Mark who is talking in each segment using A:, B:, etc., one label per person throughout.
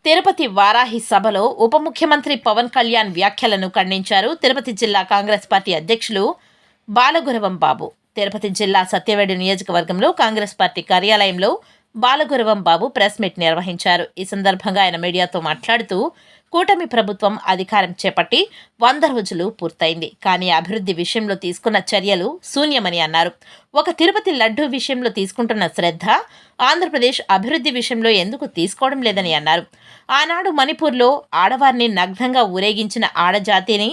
A: తిరుపతి వారాహి సభలో ఉప ముఖ్యమంత్రి పవన్ కళ్యాణ్ వ్యాఖ్యలను ఖండించారు తిరుపతి జిల్లా కాంగ్రెస్ పార్టీ అధ్యక్షులు బాలగురవం బాబు. తిరుపతి జిల్లా సత్యవేడు నియోజకవర్గంలో కాంగ్రెస్ పార్టీ కార్యాలయంలో బాలగురవం బాబు ప్రెస్ మీట్ నిర్వహించారు. ఈ సందర్భంగా ఆయన మీడియాతో మాట్లాడుతూ, కూటమి ప్రభుత్వం అధికారం చేపట్టి 100 రోజులు పూర్తయింది, కానీ అభివృద్ధి విషయంలో తీసుకున్న చర్యలు శూన్యమని అన్నారు. ఒక తిరుపతి లడ్డూ విషయంలో తీసుకుంటున్న శ్రద్ధ ఆంధ్రప్రదేశ్ అభివృద్ధి విషయంలో ఎందుకు తీసుకోవడం లేదని అన్నారు. ఆనాడు మణిపూర్లో ఆడవారిని నగ్నంగా ఊరేగించిన ఆడజాతిని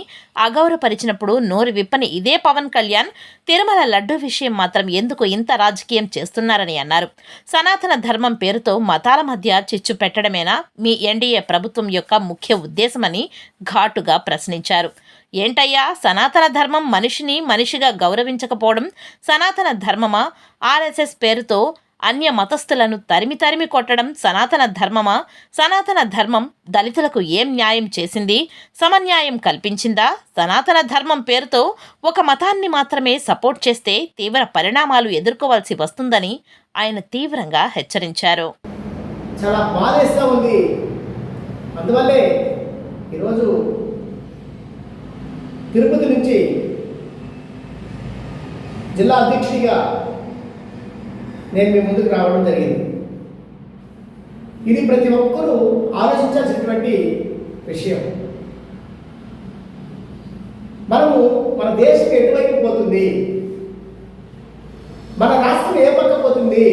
A: అగౌరవపరిచినప్పుడు నోరు విప్పని ఇదే పవన్ కళ్యాణ్ తిరుమల లడ్డూ విషయం మాత్రం ఎందుకు ఇంత రాజకీయం చేస్తున్నారని అన్నారు. సనాతన ధర్మం పేరుతో మతాల మధ్య చిచ్చు పెట్టడమేనా మీ ఎన్డీఏ ప్రభుత్వం యొక్క ముఖ్య ఉద్దేశమని ఘాటుగా ప్రశ్నించారు. ఏంటయ్యా, సనాతన ధర్మం మనిషిని మనిషిగా గౌరవించకపోవడం సనాతన ధర్మమా? ఆర్ఎస్ఎస్ పేరుతో అన్య మతస్థులను తరిమి కొట్టడం సనాతన ధర్మమా? సనాతన ధర్మం దళితులకు ఏం న్యాయం చేసింది? సమన్యాయం కల్పించిందా? సనాతన ధర్మం పేరుతో ఒక మతాన్ని మాత్రమే సపోర్ట్ చేస్తే తీవ్ర పరిణామాలు ఎదుర్కోవాల్సి వస్తుందని ఆయన తీవ్రంగా హెచ్చరించారు.
B: చాలా బాధేస్తూ ఉంది. అందువల్లే ఈరోజు తిరుపతి నుంచి జిల్లా అధ్యక్షుడిగా నేను మీ ముందుకు రావడం జరిగింది. ఇది ప్రతి ఒక్కరూ ఆలోచించాల్సినటువంటి విషయం. మనము మన దేశం ఎటువైపు పోతుంది, మన రాష్ట్రం ఏ పక్క పోతుంది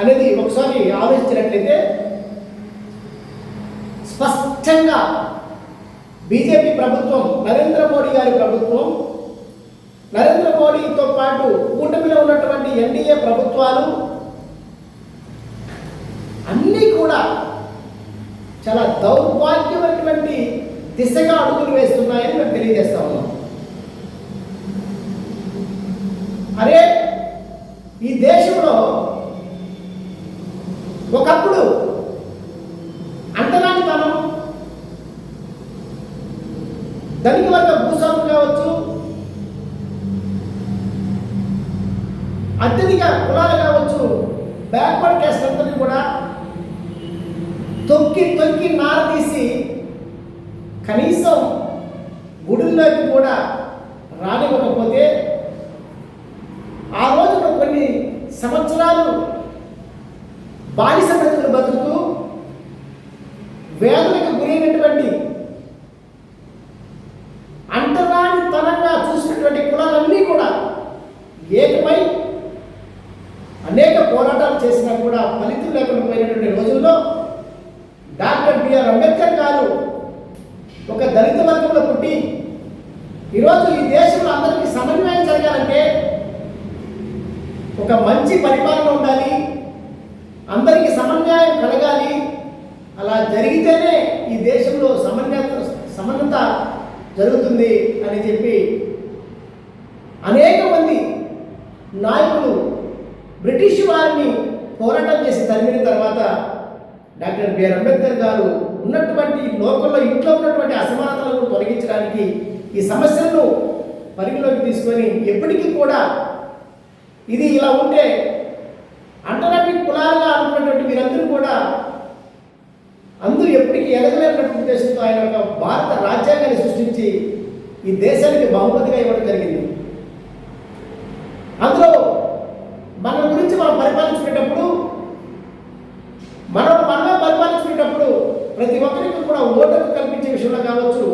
B: అనేది ఒకసారి ఆలోచించినట్లయితే స్పష్టంగా బీజేపీ ప్రభుత్వం, నరేంద్ర మోడీ గారి ప్రభుత్వం, నరేంద్ర మోడీతో పాటు కూటమిలో ఉన్నటువంటి ఎన్డీఏ ప్రభుత్వాలు అన్నీ కూడా చాలా దౌర్భాగ్యమైనటువంటి దిశగా అడుగులు వేస్తున్నాయని మేము తెలియజేస్తా ఉన్నాం. అరే, ఈ దేశంలో ఒకప్పుడు అంటరానితనం, ధనిక వర్గ భూస్వాములు కావచ్చు, అత్యధిక కులాలు కావచ్చు, బ్యాక్వర్డ్ క్యాస్ట్ అందరినీ కూడా తొక్కి నార తీసి కనీసం గుడుల్లోకి కూడా రానివ్వకపోతే ఆ రోజున కొన్ని సంవత్సరాలు బానిస బ్రతుకులు బతుకుతూ వేదనకు గురైనటువంటి అంటరానితనంగా చూసినటువంటి కులాలన్నీ కూడా ఏకమై అనేక పోరాటాలు చేసినా కూడా ఫలితం లేకుండా పోయినటువంటి రోజుల్లో డాక్టర్ బిఆర్ అంబేద్కర్ గారు ఒక దళిత వర్గంలో పుట్టి ఈరోజు ఈ దేశంలో అందరికీ సమన్వయం జరగాలంటే ఒక మంచి పరిపాలన ఉండాలి, అందరికీ సమన్వయం కలగాలి, అలా జరిగితేనే ఈ దేశంలో సమన్వత జరుగుతుంది అని చెప్పి అనేక మంది నాయకులు బ్రిటిష్ వారిని పోరాటం చేసి తరిమిన తర్వాత డాక్టర్ బిఆర్ అంబేద్కర్ గారు ఉన్నటువంటి లోకంలో ఇంట్లో ఉన్నటువంటి అసమానతలను తొలగించడానికి ఈ సమస్యలను పరిగణలోకి తీసుకొని ఎప్పటికీ కూడా ఇది ఇలా ఉంటే అంటరాని కులాలుగా అనుకున్నటువంటి వీరందరూ కూడా అందరూ ఎప్పటికీ ఎదగలేనటువంటి ఉద్దేశంతో ఆయన ఒక భారత రాజ్యాంగాన్ని సృష్టించి ఈ దేశానికి బహుమతిగా ఇవ్వడం జరిగింది. అందులో మన గురించి మనం పరిపాలించుకునేటప్పుడు మనమే పరిపాలించుకునేటప్పుడు ప్రతి ఒక్కరికి కూడా ఓటుకు కల్పించే విషయంలో కావచ్చు,